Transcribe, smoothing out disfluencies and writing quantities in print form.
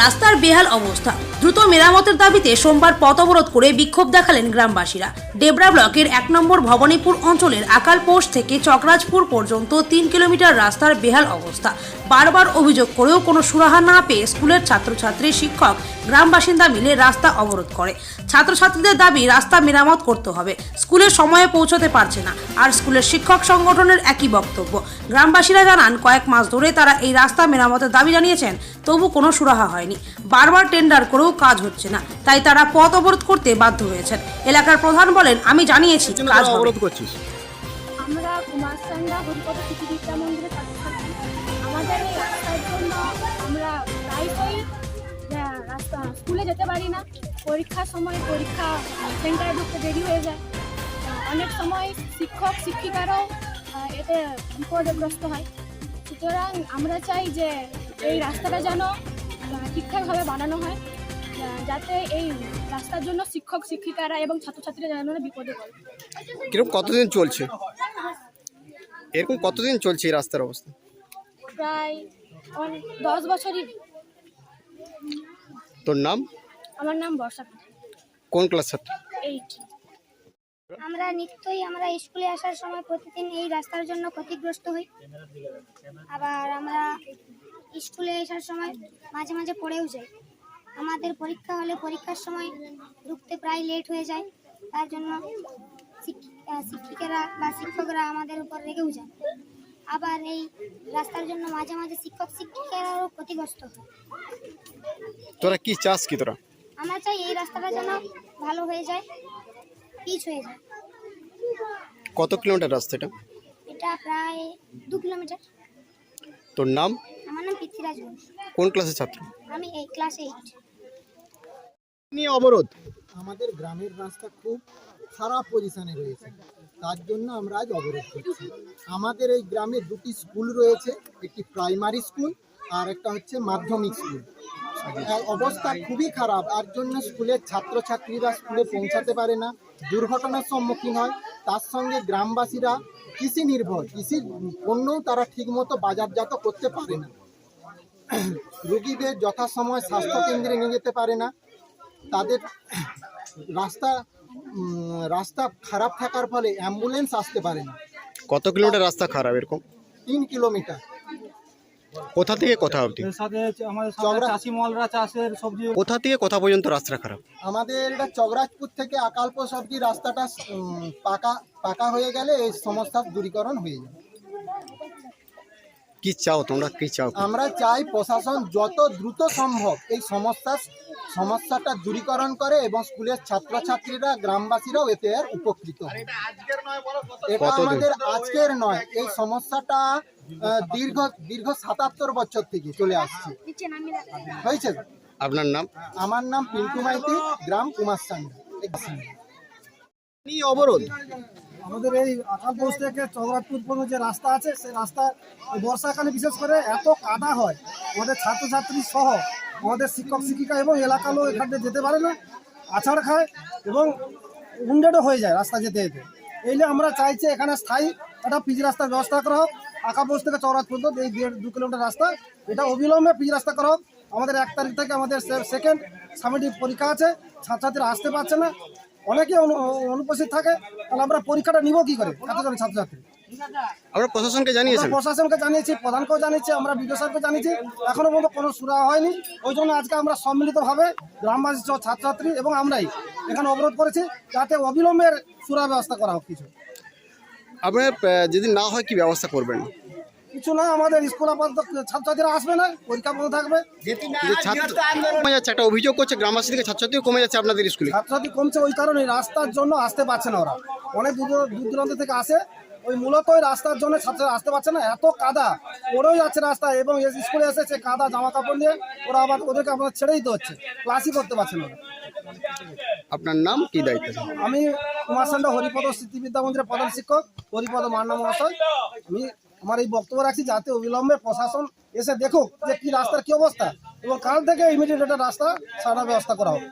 রাস্তার বেহাল অবস্থা, দ্রুত মেরামতের দাবিতে সোমবার পথ অবরোধ করে বিক্ষোভ দেখালেন গ্রামবাসীরা। ডেবরা ব্লকের 1 নম্বর ভবানীপুর অঞ্চলের আকালপোস্ট থেকে চকরাজপুর পর্যন্ত 3 কিলোমিটার রাস্তার বেহাল অবস্থা। বারবার অভিযোগ করেও কোনো সুরাহা না পেয়ে স্কুলের ছাত্রছাত্রী, শিক্ষক, গ্রাম বাসিন্দা মিলে রাস্তা অবরোধ করে। ছাত্রছাত্রীদের দাবি রাস্তা মেরামত করতে হবে, স্কুলের সময়ে পৌঁছতে পারছে না। আর স্কুলের শিক্ষক সংগঠনের একই বক্তব্য। গ্রামবাসীরা জানান, কয়েক মাস ধরে তারা এই রাস্তা মেরামতের দাবি জানিয়েছেন, তবু কোনো সুরাহা হয়নি। বারবার টেন্ডার করেও কাজ হচ্ছে না, তাই তারা পথ অবরোধ করতে বাধ্য হয়েছেন। এলাকার প্রধান বলেন, আমি জানিয়েছি কাজ অবরোধ করছিস। আমরা কুমারসান্ডা হরিপদ কৃষি বিদ্যা মন্দিরে ছাত্রছাত্রী। আমাদের এই রাস্তার জন্য আমরা প্রায়শই রাস্তা স্কুলে যেতে পারি না। পরীক্ষার সময় পরীক্ষা সেন্টারে ঢুকতে দেরি হয়ে যায়। অনেক সময় শিক্ষক শিক্ষিকারাও এতে বিপদগ্রস্ত হয়। সুতরাং আমরা চাই যে এই রাস্তাটা যেন ঠিকঠাকভাবে বানানো হয়, যাতে এই রাস্তার জন্য শিক্ষক শিক্ষিকারা এবং ছাত্রছাত্রীরা যেন বিপদে পড়ে। কিরকম কতদিন চলছে, এরকম কতদিন চলছে এই রাস্তার অবস্থা? প্রায় 10 বছরই। তোর নাম? আমার নাম বর্ষা। কোন ক্লাস ছাত্র? 8। আমরা নিত্যই স্কুলে আসার সময় প্রতিদিন এই রাস্তার জন্য ক্ষতিগ্রস্ত হই। আবার আমরা স্কুলে আসার সময় মাঝে মাঝে পড়েও যাই। আমাদের পরীক্ষা হলে পরীক্ষার সময় ঢুকতে প্রায় লেট হয়ে যায়। তার জন্য শিক্ষিকারা বা শিক্ষকরা আমাদের উপর রেগেও যায়। আবার এই রাস্তার জন্য মাঝে মাঝে শিক্ষক শিক্ষিকারাও ক্ষতিগ্রস্ত হয়। তোরা কি চাস? কি তোরা? আমরা চাই এই রাস্তাটা যেন ভালো হয়ে যায়, পিচ হয়ে যায়। কত কিলোমিটার রাস্তাটা? এটা প্রায় 2 কিলোমিটার। তোর নাম? আমার নাম পৃথ্বীরাজ ঘোষ। কোন ক্লাসের ছাত্র? আমি এই ক্লাস 8। নিয়ে অবরোধ। আমাদের গ্রামের রাস্তা খুব খারাপ পজিশনে রয়েছে, তার জন্য আমরা আজ অবরোধ করছি। আমাদের এই গ্রামে 2টি স্কুল রয়েছে, একটি প্রাইমারি স্কুল আর একটা হচ্ছে মাধ্যমিক স্কুল। অবস্থা খুবই খারাপ, আর জন্য স্কুলের ছাত্রছাত্রীরা স্কুলে পৌঁছাতে পারে না, দুর্ঘটনার সম্মুখীন হয়। তার সঙ্গে গ্রামবাসীরা কৃষি নির্ভর, কৃষির পণ্যও তারা ঠিকমতো বাজারজাত করতে পারে না। রোগীদের যথাসময় স্বাস্থ্যকেন্দ্রে নিয়ে যেতে পারে না। তাদের রাস্তা খারাপ থাকার ফলে অ্যাম্বুলেন্স আসতে পারে না। কত কিলোমিটার রাস্তা খারাপ এরকম? 3 কিলোমিটার। কোথা থেকে কোথা অবধি? কোথা থেকে কোথা পর্যন্ত রাস্তা খারাপ? আমাদের এটা চকরাজপুর থেকে আকালপোস্ট অবধি রাস্তাটা পাকা হয়ে গেলে এই সমস্যার দূরীকরণ হয়ে যাবে। কি চাও তোমরা, কি চাও? আমরা চাই প্রশাসন যত দ্রুত সম্ভব এই সমস্যাটা দূরীকরণ করে এবং স্কুলের ছাত্রছাত্রীরা, গ্রামবাসীরাও এতে উপকৃত হয়। এটা আমাদের আজকের নয়, এই সমস্যাটা দীর্ঘ 77 বছর থেকে চলে আসছে। হয়েছে। আপনার নাম? আমার নাম পিন্টু মাইতি, গ্রাম কুমারসান্ডা। অবরোধ। আমাদের এই আকালপোস্ট থেকে চকরাজপুর পর্যন্ত যে রাস্তা আছে, সেই রাস্তা বর্ষাকালে বিশেষ করে এত কাদা হয়, আমাদের ছাত্রছাত্রী সহ আমাদের শিক্ষক শিক্ষিকা এবং এলাকার লোক এখানে যেতে পারে না, আছাড় খায় এবং উন্ডেডও হয়ে যায় রাস্তা যেতে যেতে। এই নিয়ে আমরা চাইছি এখানে স্থায়ী একটা পিচ রাস্তার ব্যবস্থা করা হোক। আকালপোস্ট থেকে চকরাজপুর পর্যন্ত এই 2 কিলোমিটার রাস্তা, এটা অবিলম্বে পিচ রাস্তা করা হোক। আমাদের 1 তারিখ থেকে আমাদের সেকেন্ড সামেটিভ পরীক্ষা আছে, ছাত্রছাত্রীরা আসতে পারছে না, অনেকে অনুপস্থিত থাকে। তাহলে আমরা পরীক্ষাটা নিব কি করে এতজন ছাত্রছাত্রী? আমরা প্রশাসনকে জানিয়েছি, প্রধানকেও জানিয়েছি, আমরা বিডিও স্যারকে জানিয়েছি, এখনো পর্যন্ত কোনো সুরাহা হয়নি। ওই জন্য আজকে আমরা সম্মিলিতভাবে গ্রামবাসী ছাত্রছাত্রী এবং আমরাই এখানে অবরোধ করেছি, যাতে অবিলম্বের সুরাহা ব্যবস্থা করা হোক। কিছু আপনার যদি না হয় কি ব্যবস্থা করবেন? কিছু না, আমাদের স্কুল আপাতত ছাত্রছাত্রীরা আসবে না, পরীক্ষা বন্ধ থাকবে। কমে যাচ্ছে, একটা অভিযোগ করছে গ্রামবাসী থেকে ছাত্রছাত্রীও কমে যাচ্ছে আপনাদের স্কুলে। ছাত্রছাত্রী কমছে ওই কারণে, রাস্তার জন্য আসতে পারছে না। ওরা অনেক দূর দূরান্ত থেকে আসে, ওই মূলত ওই রাস্তার জন্য ছাত্ররা আসতে পারছে না। এত কাদা পড়েও যাচ্ছে রাস্তায়, এবং স্কুলে এসেছে কাদা জামা কাপড় নিয়ে, ওরা আবার ওদেরকে আপনার ছেড়ে দিতে হচ্ছে, ক্লাসই করতে পারছে না। আপনার নাম, কি দায়িত্ব? আমি কুমারসান্ডা হরিপদ স্মৃতি বিদ্যা মন্দিরের প্রধান শিক্ষক হরিপদ মান্না মহাশয়। আমি আমার এই বক্তব্য রাখছি, যাতে অবিলম্বে প্রশাসন এসে দেখুক যে কি রাস্তার কি অবস্থা, এবং কাল থেকে ইমিডিয়েট একটা রাস্তা সারানোর ব্যবস্থা করা হোক।